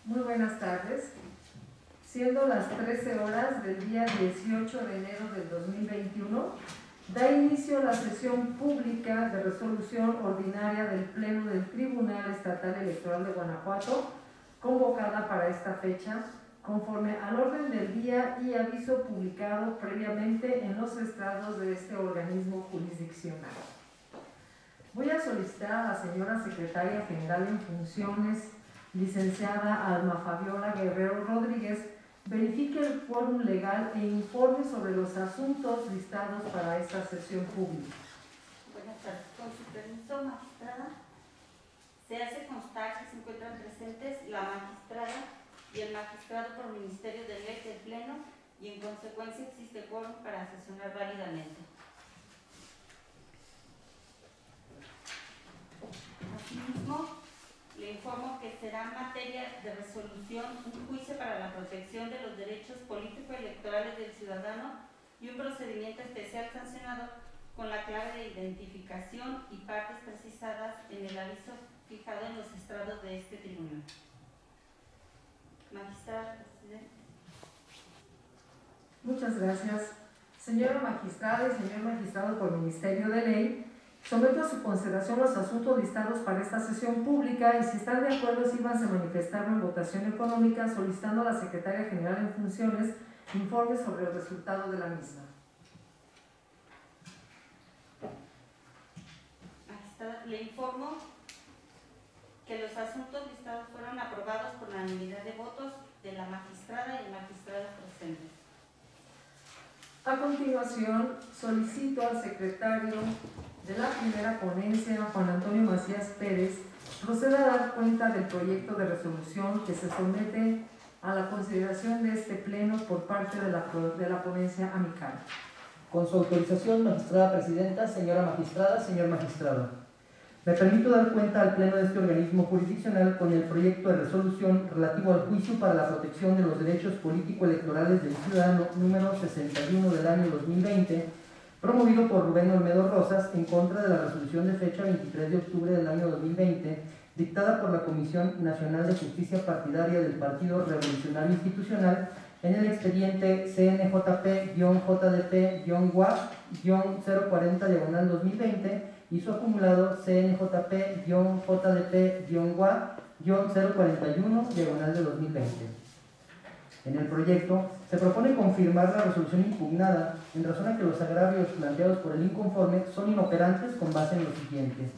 Muy buenas tardes. Siendo las 13 horas del día 18 de enero del 2021, da inicio la sesión pública de resolución ordinaria del Pleno del Tribunal Estatal Electoral de Guanajuato, convocada para esta fecha, conforme al orden del día y aviso publicado previamente en los estrados de este organismo jurisdiccional. Voy a solicitar a la señora Secretaria General en Funciones, licenciada Alma Fabiola Guerrero Rodríguez, verifique el quórum legal e informe sobre los asuntos listados para esta sesión pública. Buenas tardes. Con su permiso, magistrada, se hace constar que se encuentran presentes la magistrada y el magistrado por Ministerio de Ley del Pleno y en consecuencia existe quórum para sesionar válidamente. Asimismo, le informo que será materia de resolución un juicio para la protección de los derechos político-electorales del ciudadano y un procedimiento especial sancionado con la clave de identificación y partes precisadas en el aviso fijado en los estrados de este tribunal. Magistrada presidente. Muchas gracias. Señora magistrada y señor magistrado por Ministerio de Ley, someto a su consideración los asuntos listados para esta sesión pública y si están de acuerdo, sírvanse a manifestarlo en votación económica, solicitando a la Secretaria General en Funciones informe sobre el resultado de la misma. Magistrada, le informo que los asuntos listados fueron aprobados por unanimidad de votos de la magistrada y el magistrado presentes. A continuación, solicito al secretario de la primera ponencia, Juan Antonio Macías Pérez, proceda a dar cuenta del proyecto de resolución que se somete a la consideración de este pleno por parte de la ponencia amical. Con su autorización, magistrada presidenta, señora magistrada, señor magistrado. Me permito dar cuenta al Pleno de este organismo jurisdiccional con el proyecto de resolución relativo al juicio para la protección de los derechos político-electorales del ciudadano número 61 del año 2020, promovido por Rubén Olmedo Rosas en contra de la resolución de fecha 23 de octubre del año 2020, dictada por la Comisión Nacional de Justicia Partidaria del Partido Revolucionario Institucional en el expediente CNJP-JD-040-2020 y su acumulado CNJP-JDP-WA-041-2020. En el proyecto se propone confirmar la resolución impugnada en razón a que los agravios planteados por el inconforme son inoperantes con base en lo siguiente.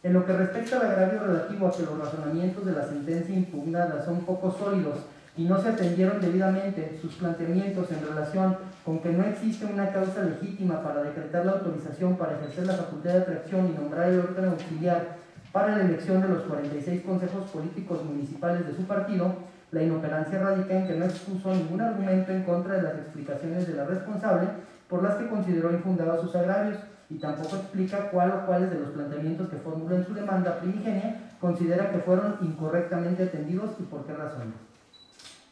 En lo que respecta al agravio relativo a que los razonamientos de la sentencia impugnada son poco sólidos y no se atendieron debidamente sus planteamientos en relación con que no existe una causa legítima para decretar la autorización para ejercer la facultad de atracción y nombrar el órgano auxiliar para la elección de los 46 consejos políticos municipales de su partido, la inoperancia radica en que no expuso ningún argumento en contra de las explicaciones de la responsable por las que consideró infundados sus agravios y tampoco explica cuál o cuáles de los planteamientos que formuló en su demanda primigenia considera que fueron incorrectamente atendidos y por qué razones.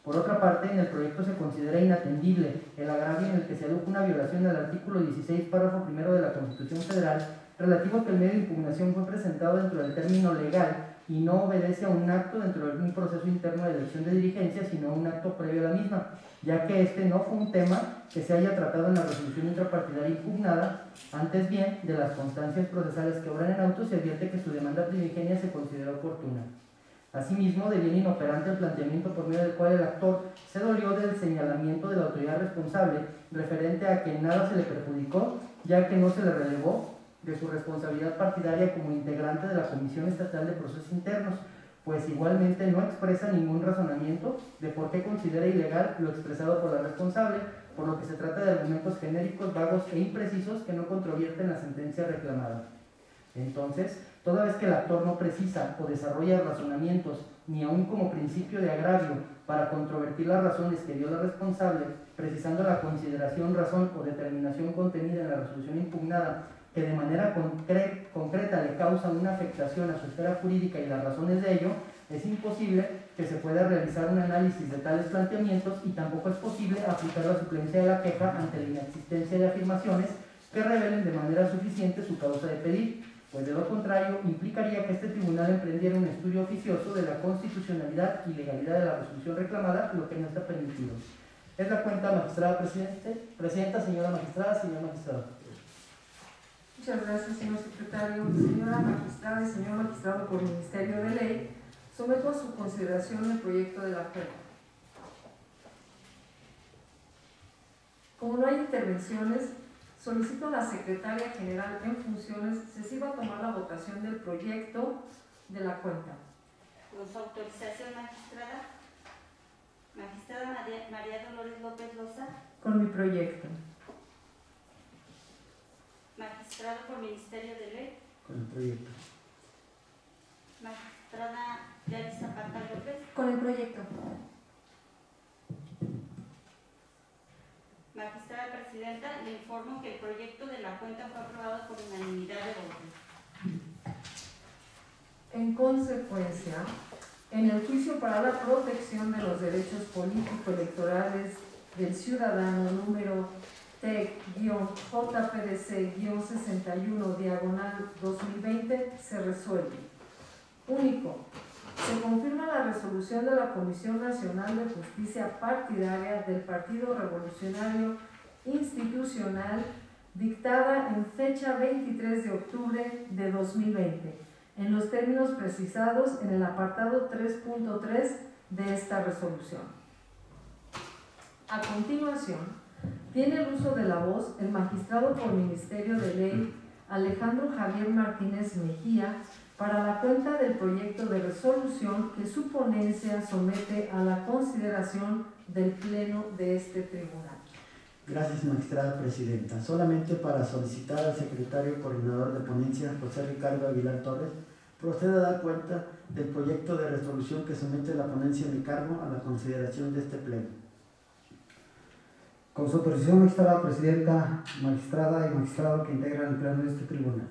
Por otra parte, en el proyecto se considera inatendible el agravio en el que se aduce una violación al artículo 16, párrafo primero de la Constitución Federal, relativo a que el medio de impugnación fue presentado dentro del término legal y no obedece a un acto dentro de un proceso interno de elección de dirigencia, sino a un acto previo a la misma, ya que este no fue un tema que se haya tratado en la resolución intrapartidaria impugnada, antes bien, de las constancias procesales que obran en auto se advierte que su demanda primigenia se consideró oportuna. Asimismo, deviene inoperante el planteamiento por medio del cual el actor se dolió del señalamiento de la autoridad responsable referente a que nada se le perjudicó, ya que no se le relevó de su responsabilidad partidaria como integrante de la Comisión Estatal de Procesos Internos, pues igualmente no expresa ningún razonamiento de por qué considera ilegal lo expresado por la responsable, por lo que se trata de argumentos genéricos, vagos e imprecisos que no controvierten la sentencia reclamada. Entonces, toda vez que el actor no precisa o desarrolla razonamientos, ni aun como principio de agravio, para controvertir las razones que dio la responsable, precisando la consideración, razón o determinación contenida en la resolución impugnada, que de manera concreta le causa una afectación a su esfera jurídica y las razones de ello, es imposible que se pueda realizar un análisis de tales planteamientos y tampoco es posible aplicar la suplencia de la queja ante la inexistencia de afirmaciones que revelen de manera suficiente su causa de pedir. pues de lo contrario implicaría que este tribunal emprendiera un estudio oficioso de la constitucionalidad y legalidad de la resolución reclamada, lo que no está permitido. Es la cuenta, magistrada presidenta, señora magistrada, señor magistrado. Muchas gracias, señor secretario. Señora magistrada y señor magistrado por Ministerio de Ley, someto a su consideración el proyecto de la cuenta. Como no hay intervenciones, solicito a la secretaria general en funciones se iba a tomar la votación del proyecto de la cuenta. Con su autorización, magistrada. Magistrada María Dolores López Loza. Con mi proyecto. Magistrado por Ministerio de Ley. Con el proyecto. Magistrada Yaris Zapata López. Con el proyecto. Magistrada presidenta, le informo que el proyecto de la cuenta fue aprobado por unanimidad de votos. En consecuencia, en el juicio para la protección de los derechos político-electorales del ciudadano número TEC-JPDC-61/2020 se resuelve. Único, se confirma la resolución de la Comisión Nacional de Justicia Partidaria del Partido Revolucionario Institucional dictada en fecha 23 de octubre de 2020, en los términos precisados en el apartado 3.3 de esta resolución. A continuación, tiene el uso de la voz el magistrado por Ministerio de Ley Alejandro Javier Martínez Mejía para la cuenta del proyecto de resolución que su ponencia somete a la consideración del Pleno de este tribunal. Gracias, magistrada presidenta. Solamente para solicitar al secretario coordinador de ponencia, José Ricardo Aguilar Torres, proceda a dar cuenta del proyecto de resolución que somete la ponencia en mi cargo a la consideración de este Pleno. Con su autorización, magistrada presidenta, magistrada y magistrado que integran el Pleno de este tribunal.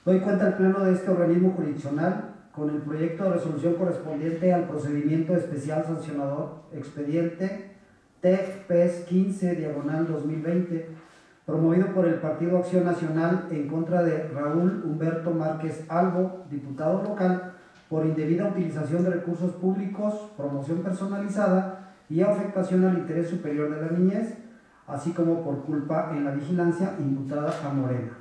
Doy cuenta al Pleno de este organismo jurisdiccional con el proyecto de resolución correspondiente al procedimiento especial sancionador expediente TEC-PES 15/2020, promovido por el Partido Acción Nacional en contra de Raúl Humberto Márquez Albo, diputado local, por indebida utilización de recursos públicos, promoción personalizada y afectación al interés superior de la niñez, así como por culpa en la vigilancia imputada a Morena.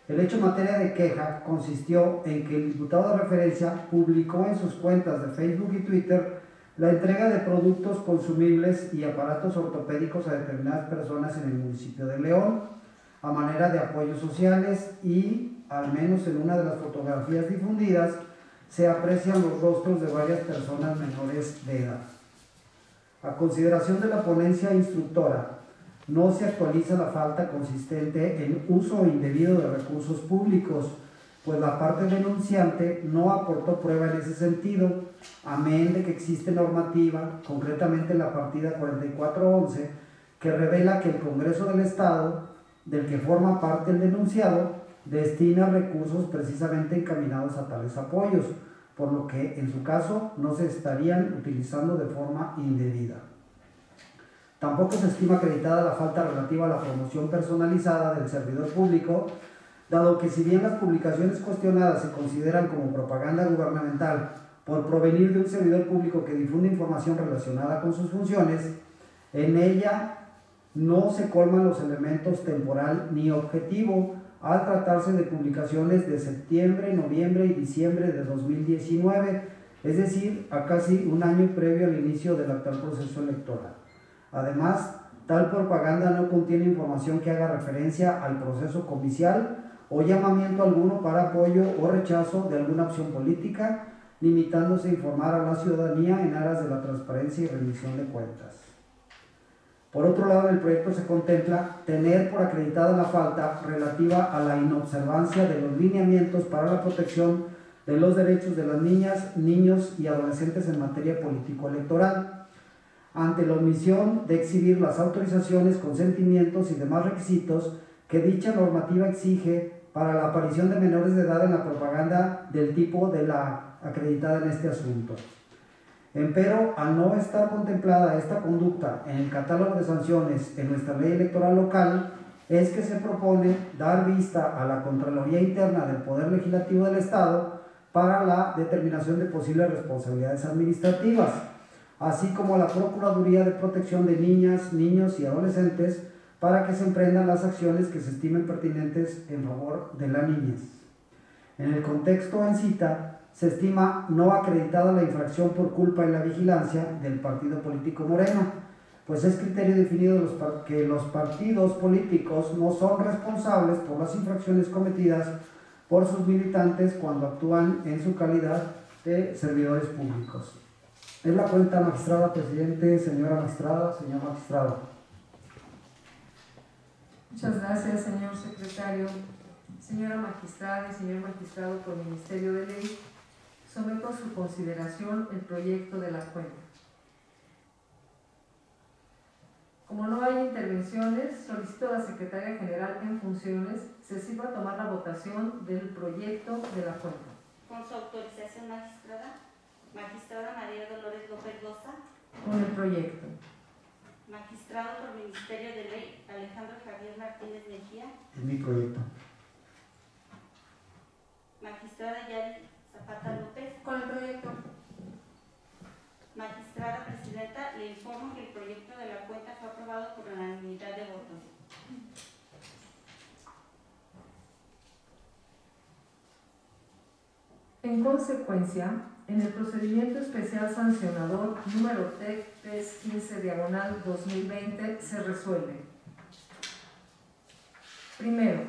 El hecho en materia de queja consistió en que el diputado de referencia publicó en sus cuentas de Facebook y Twitter la entrega de productos consumibles y aparatos ortopédicos a determinadas personas en el municipio de León, a manera de apoyos sociales, y, al menos en una de las fotografías difundidas, se aprecian los rostros de varias personas menores de edad. A consideración de la ponencia instructora, no se actualiza la falta consistente en uso indebido de recursos públicos, pues la parte denunciante no aportó prueba en ese sentido, amén de que existe normativa, concretamente la partida 4411, que revela que el Congreso del Estado, del que forma parte el denunciado, destina recursos precisamente encaminados a tales apoyos, por lo que en su caso no se estarían utilizando de forma indebida. Tampoco se estima acreditada la falta relativa a la promoción personalizada del servidor público, dado que si bien las publicaciones cuestionadas se consideran como propaganda gubernamental por provenir de un servidor público que difunde información relacionada con sus funciones, en ella no se colman los elementos temporal ni objetivo al tratarse de publicaciones de septiembre, noviembre y diciembre de 2019, es decir, a casi un año previo al inicio del actual proceso electoral. Además, tal propaganda no contiene información que haga referencia al proceso comicial o llamamiento alguno para apoyo o rechazo de alguna opción política, limitándose a informar a la ciudadanía en aras de la transparencia y rendición de cuentas. Por otro lado, en el proyecto se contempla tener por acreditada la falta relativa a la inobservancia de los lineamientos para la protección de los derechos de las niñas, niños y adolescentes en materia político-electoral, ante la omisión de exhibir las autorizaciones, consentimientos y demás requisitos que dicha normativa exige para la aparición de menores de edad en la propaganda del tipo de la acreditada en este asunto. Empero, al no estar contemplada esta conducta en el catálogo de sanciones en nuestra ley electoral local, es que se propone dar vista a la Contraloría Interna del Poder Legislativo del Estado para la determinación de posibles responsabilidades administrativas, así como a la Procuraduría de Protección de Niñas, Niños y Adolescentes para que se emprendan las acciones que se estimen pertinentes en favor de la niñez. En el contexto en cita, se estima no acreditada la infracción por culpa en la vigilancia del partido político Morena, pues es criterio definido que los partidos políticos no son responsables por las infracciones cometidas por sus militantes cuando actúan en su calidad de servidores públicos. Es la cuenta, magistrada presidente, señora magistrada, señor magistrado. Muchas gracias, señor secretario. Señora magistrada y señor magistrado por el Ministerio de Ley, someto a su consideración el proyecto de la cuenta. Como no hay intervenciones, solicito a la Secretaria General en funciones se sirva a tomar la votación del proyecto de la cuenta. Con su autorización, magistrada. Magistrada María Dolores López Loza. Con el proyecto. Magistrado por el Ministerio de Ley, Alejandro Javier Martínez Mejía. Es mi proyecto. Magistrada Yari Zapata López. Con el proyecto. Magistrada Presidenta, le informo que el proyecto de la cuenta fue aprobado por unanimidad de votos. En consecuencia, en el procedimiento especial sancionador número TEC 315/2020 se resuelve. Primero,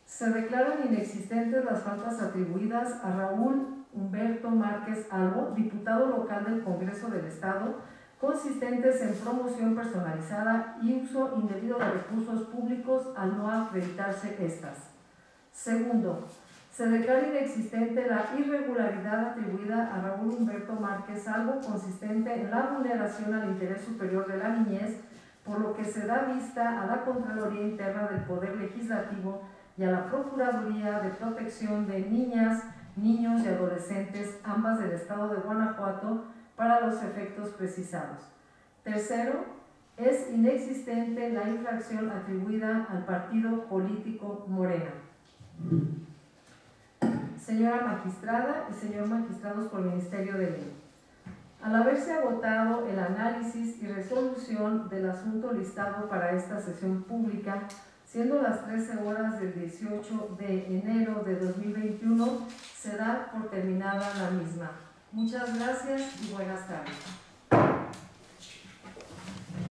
se declaran inexistentes las faltas atribuidas a Raúl Humberto Márquez Albo, diputado local del Congreso del Estado, consistentes en promoción personalizada y uso indebido de recursos públicos al no acreditarse estas. Segundo, se declara inexistente la irregularidad atribuida a Raúl Humberto Márquez Albo, consistente en la vulneración al interés superior de la niñez, por lo que se da vista a la Contraloría Interna del Poder Legislativo y a la Procuraduría de Protección de Niñas, Niños y Adolescentes, ambas del Estado de Guanajuato, para los efectos precisados. Tercero, es inexistente la infracción atribuida al partido político Morena. Señora magistrada y señor magistrados por el Ministerio de Ley, al haberse agotado el análisis y resolución del asunto listado para esta sesión pública, siendo las 13 horas del 18 de enero de 2021, se da por terminada la misma. Muchas gracias y buenas tardes.